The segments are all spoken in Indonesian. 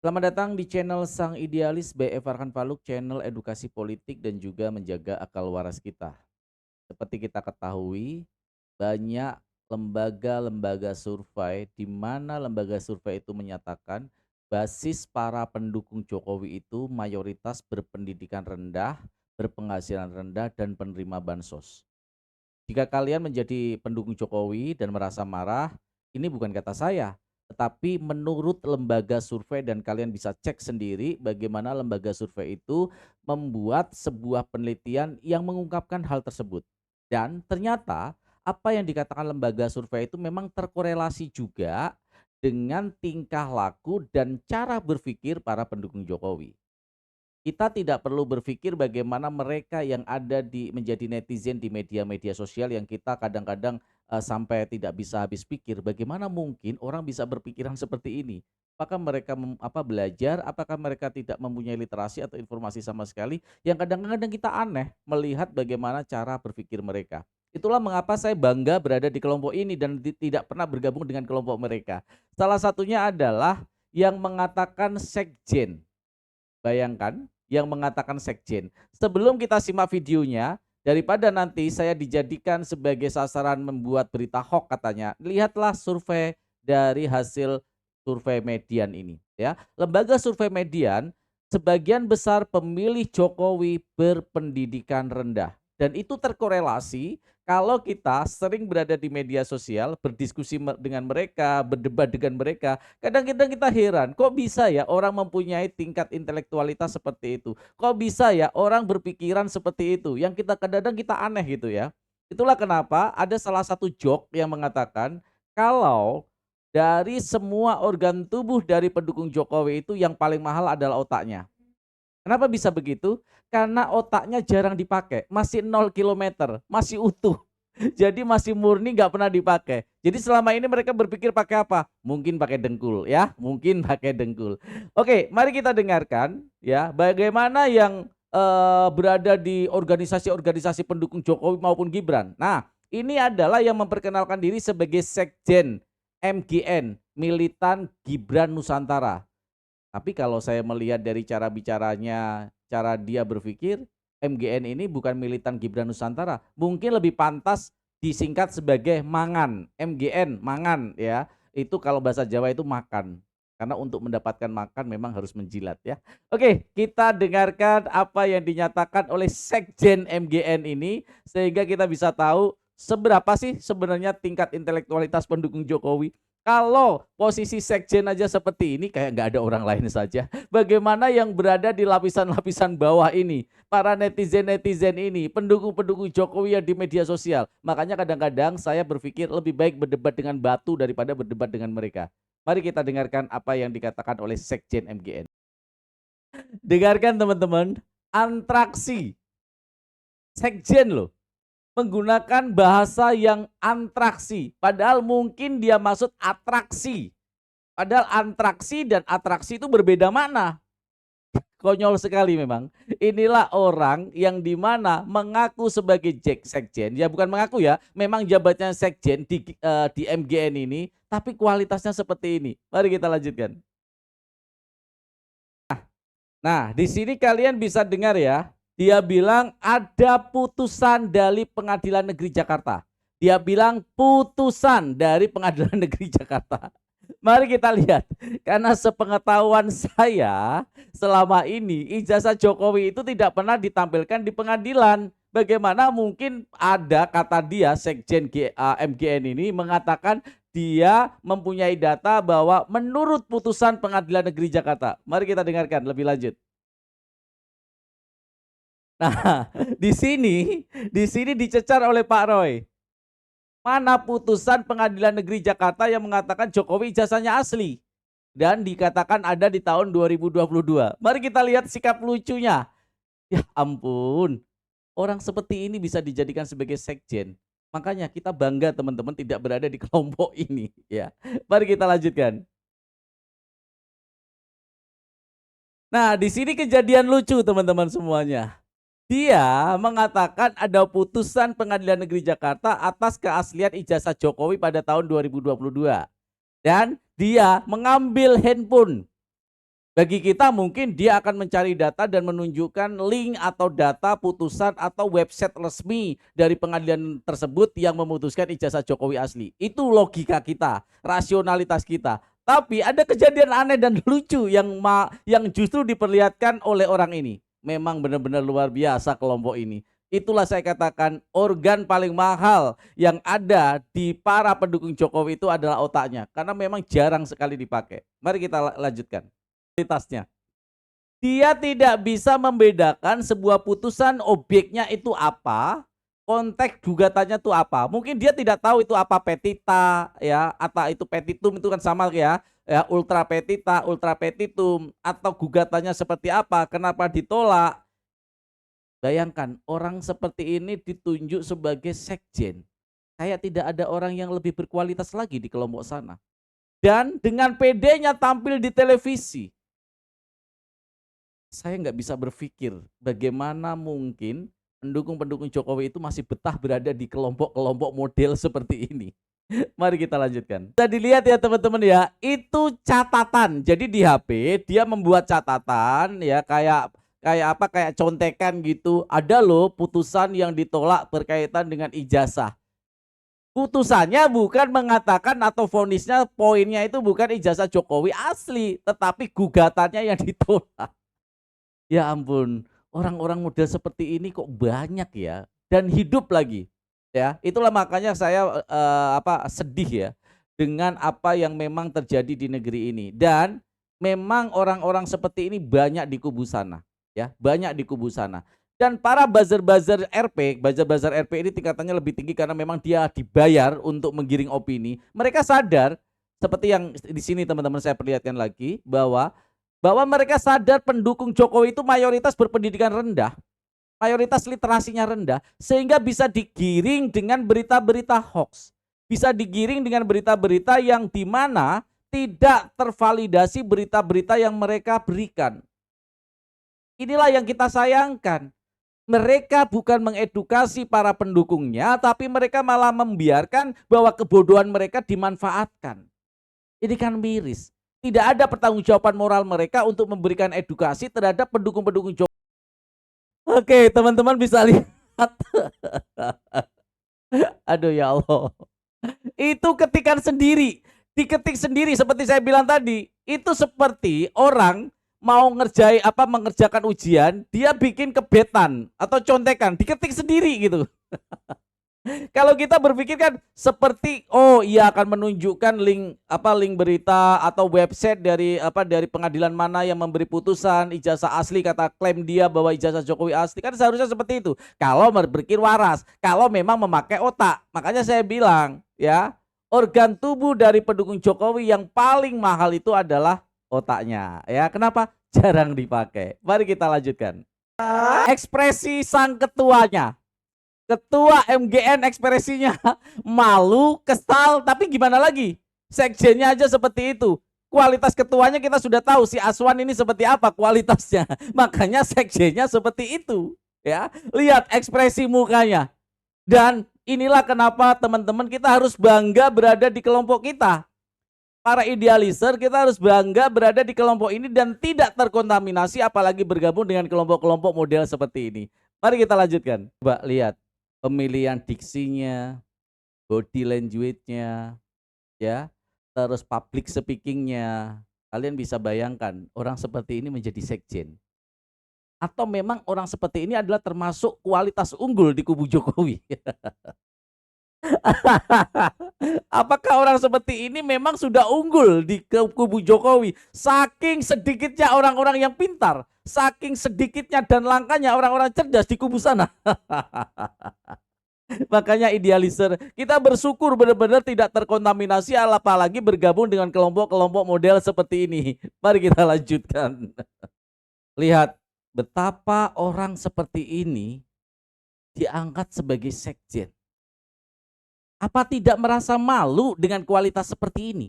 Selamat datang di channel Sang Idealis by Farhan Paluk, channel edukasi politik dan juga menjaga akal waras kita. Seperti kita ketahui, banyak lembaga-lembaga survei di mana lembaga survei itu menyatakan basis para pendukung Jokowi itu mayoritas berpendidikan rendah, berpenghasilan rendah dan penerima bansos. Jika kalian menjadi pendukung Jokowi dan merasa marah, ini bukan kata saya, tetapi menurut lembaga survei dan kalian bisa cek sendiri bagaimana lembaga survei itu membuat sebuah penelitian yang mengungkapkan hal tersebut. Dan ternyata apa yang dikatakan lembaga survei itu memang terkorelasi juga dengan tingkah laku dan cara berpikir para pendukung Jokowi. Kita tidak perlu berpikir bagaimana mereka yang ada di menjadi netizen di media-media sosial yang kita kadang-kadang, sampai tidak bisa habis pikir, bagaimana mungkin orang bisa berpikiran seperti ini? Apakah mereka belajar, apakah mereka tidak mempunyai literasi atau informasi sama sekali, yang kadang-kadang kita aneh melihat bagaimana cara berpikir mereka. Itulah mengapa saya bangga berada di kelompok ini dan tidak pernah bergabung dengan kelompok mereka. Salah satunya adalah yang mengatakan sekjen. Bayangkan, yang mengatakan sekjen. Sebelum kita simak videonya, daripada nanti saya dijadikan sebagai sasaran membuat berita hoax katanya, lihatlah survei dari hasil survei Median ini, ya. Lembaga survei Median, sebagian besar pemilih Jokowi berpendidikan rendah dan itu terkorelasi kalau kita sering berada di media sosial, berdiskusi dengan mereka, berdebat dengan mereka. Kadang-kadang kita heran, kok bisa ya orang mempunyai tingkat intelektualitas seperti itu? Kok bisa ya orang berpikiran seperti itu? Yang kita kadang-kadang kita aneh gitu ya. Itulah kenapa ada salah satu joke yang mengatakan kalau dari semua organ tubuh dari pendukung Jokowi itu yang paling mahal adalah otaknya. Kenapa bisa begitu? Karena otaknya jarang dipakai, masih 0 kilometer, masih utuh. Jadi masih murni nggak pernah dipakai. Jadi selama ini mereka berpikir pakai apa? Mungkin pakai dengkul ya, mungkin pakai dengkul. Oke, mari kita dengarkan ya bagaimana yang, berada di organisasi-organisasi pendukung Jokowi maupun Gibran. Nah, ini adalah yang memperkenalkan diri sebagai sekjen MGN, Militan Gibran Nusantara. Tapi kalau saya melihat dari cara bicaranya, cara dia berpikir, MGN ini bukan militan Gibran Nusantara, mungkin lebih pantas disingkat sebagai mangan, MGN, mangan ya. Itu kalau bahasa Jawa itu makan. Karena untuk mendapatkan makan memang harus menjilat ya. Oke, kita dengarkan apa yang dinyatakan oleh Sekjen MGN ini sehingga kita bisa tahu seberapa sih sebenarnya tingkat intelektualitas pendukung Jokowi. Kalau posisi sekjen aja seperti ini kayak nggak ada orang lain saja. Bagaimana yang berada di lapisan-lapisan bawah ini, para netizen-netizen ini, pendukung-pendukung Jokowi yang di media sosial. Makanya kadang-kadang saya berpikir lebih baik berdebat dengan batu daripada berdebat dengan mereka. Mari kita dengarkan apa yang dikatakan oleh Sekjen MGN. Dengarkan teman-teman, antraksi. Sekjen loh. Menggunakan bahasa yang antraksi, padahal mungkin dia maksud atraksi. Padahal antraksi dan atraksi itu berbeda makna. Konyol sekali memang. Inilah orang yang di mana mengaku sebagai sekjen, ya bukan mengaku ya, memang jabatannya sekjen di MGN ini, tapi kualitasnya seperti ini. Mari kita lanjutkan. Nah, di sini kalian bisa dengar ya, dia bilang ada putusan dari Pengadilan Negeri Jakarta. Dia bilang putusan dari Pengadilan Negeri Jakarta. Mari kita lihat, karena sepengetahuan saya selama ini ijazah Jokowi itu tidak pernah ditampilkan di pengadilan. Bagaimana mungkin ada kata dia Sekjen MGN ini mengatakan dia mempunyai data bahwa menurut putusan Pengadilan Negeri Jakarta. Mari kita dengarkan lebih lanjut. Nah, di sini dicecar oleh Pak Roy. Mana putusan Pengadilan Negeri Jakarta yang mengatakan Jokowi ijazahnya asli dan dikatakan ada di tahun 2022. Mari kita lihat sikap lucunya. Ya ampun, orang seperti ini bisa dijadikan sebagai sekjen. Makanya kita bangga teman-teman tidak berada di kelompok ini ya. Mari kita lanjutkan. Nah, di sini kejadian lucu teman-teman semuanya. Dia mengatakan ada putusan Pengadilan Negeri Jakarta atas keaslian ijazah Jokowi pada tahun 2022 dan dia mengambil handphone Bagi kita mungkin dia akan mencari data dan menunjukkan link atau data putusan atau website resmi dari pengadilan tersebut yang memutuskan ijazah Jokowi asli. Itu logika kita, rasionalitas kita. Tapi ada kejadian aneh dan lucu yang justru diperlihatkan oleh orang ini. Memang benar-benar luar biasa kelompok ini. Itulah saya katakan organ paling mahal yang ada di para pendukung Jokowi itu adalah otaknya. Karena memang jarang sekali dipakai. Mari kita lanjutkan kualitasnya. Dia tidak bisa membedakan sebuah putusan objeknya itu apa, konteks gugatannya itu apa. Mungkin dia tidak tahu itu apa petita ya, atau itu petitum itu kan sama ya ultra petita, ultra petitum atau gugatannya seperti apa, kenapa ditolak. Bayangkan orang seperti ini ditunjuk sebagai sekjen. Kayak tidak ada orang yang lebih berkualitas lagi di kelompok sana. Dan dengan pedenya tampil di televisi. Saya nggak bisa berpikir bagaimana mungkin pendukung-pendukung Jokowi itu masih betah berada di kelompok-kelompok model seperti ini. Mari kita lanjutkan. Bisa dilihat ya teman-teman ya, itu catatan. Jadi di HP dia membuat catatan ya kayak kayak apa kayak contekan gitu. Ada loh putusan yang ditolak berkaitan dengan ijazah. Putusannya bukan mengatakan atau vonisnya poinnya itu bukan ijazah Jokowi asli, tetapi gugatannya yang ditolak. Ya ampun, orang-orang model seperti ini kok banyak ya, dan hidup lagi, ya. Itulah makanya saya, sedih ya, dengan apa yang memang terjadi di negeri ini. Dan memang orang-orang seperti ini banyak di kubu sana, ya, banyak di kubu sana. Dan para buzzer-buzzer RP, buzzer-buzzer RP ini tingkatannya lebih tinggi karena memang dia dibayar untuk menggiring opini. Mereka sadar, seperti yang di sini teman-teman saya perlihatkan lagi, bahwa mereka sadar pendukung Jokowi itu mayoritas berpendidikan rendah, mayoritas literasinya rendah, sehingga bisa digiring dengan berita-berita hoax. Bisa digiring dengan berita-berita yang di mana tidak tervalidasi berita-berita yang mereka berikan. Inilah yang kita sayangkan. Mereka bukan mengedukasi para pendukungnya, tapi mereka malah membiarkan bahwa kebodohan mereka dimanfaatkan. Ini kan miris. Tidak ada pertanggungjawaban moral mereka untuk memberikan edukasi terhadap pendukung-pendukung Jokowi. Oke, teman-teman bisa lihat. Aduh ya Allah. Itu ketikan sendiri, diketik sendiri seperti saya bilang tadi. Itu seperti orang mau mengerjakan ujian, dia bikin kebetan atau contekan, diketik sendiri gitu. Kalau kita berpikir kan seperti oh iya akan menunjukkan link berita atau website dari pengadilan mana yang memberi putusan ijazah asli, kata klaim dia bahwa ijazah Jokowi asli, kan seharusnya seperti itu. Kalau berpikir waras, kalau memang memakai otak. Makanya saya bilang ya, organ tubuh dari pendukung Jokowi yang paling mahal itu adalah otaknya. Ya, kenapa? Jarang dipakai. Mari kita lanjutkan. Ekspresi sang ketuanya. Ketua MGN ekspresinya malu, kesal, tapi gimana lagi? Sekjennya aja seperti itu. Kualitas ketuanya kita sudah tahu si Aswan ini seperti apa kualitasnya. Makanya sekjennya seperti itu, ya. Lihat ekspresi mukanya. Dan inilah kenapa teman-teman kita harus bangga berada di kelompok kita. Para idealiser kita harus bangga berada di kelompok ini dan tidak terkontaminasi apalagi bergabung dengan kelompok-kelompok model seperti ini. Mari kita lanjutkan. Coba lihat pemilihan diksinya, body language-nya, ya, terus public speaking-nya. Kalian bisa bayangkan orang seperti ini menjadi sekjen. Atau memang orang seperti ini adalah termasuk kualitas unggul di kubu Jokowi. Apakah orang seperti ini memang sudah unggul di kubu Jokowi? Saking sedikitnya orang-orang yang pintar, saking sedikitnya dan langkanya orang-orang cerdas di kubu sana. Makanya idealiser, kita bersyukur benar-benar tidak terkontaminasi apalagi bergabung dengan kelompok-kelompok model seperti ini. Mari kita lanjutkan. Lihat betapa orang seperti ini diangkat sebagai sekjen. Apa tidak merasa malu dengan kualitas seperti ini?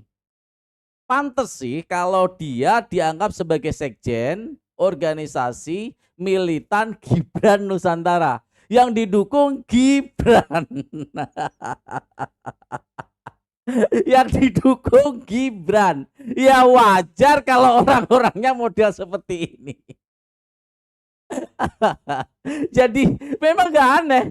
Pantes sih kalau dia dianggap sebagai sekjen organisasi militan Gibran Nusantara yang didukung Gibran. yang didukung Gibran. Ya wajar kalau orang-orangnya model seperti ini. Jadi memang nggak aneh,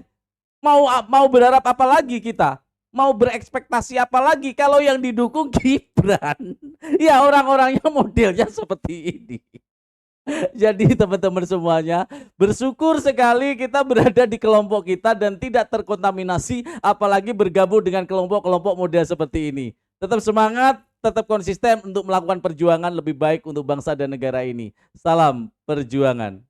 mau berharap apa lagi kita? Mau berekspektasi apa lagi kalau yang didukung Gibran? Ya orang-orangnya modelnya seperti ini. Jadi teman-teman semuanya, bersyukur sekali kita berada di kelompok kita dan tidak terkontaminasi apalagi bergabung dengan kelompok-kelompok model seperti ini. Tetap semangat, tetap konsisten untuk melakukan perjuangan lebih baik untuk bangsa dan negara ini. Salam perjuangan.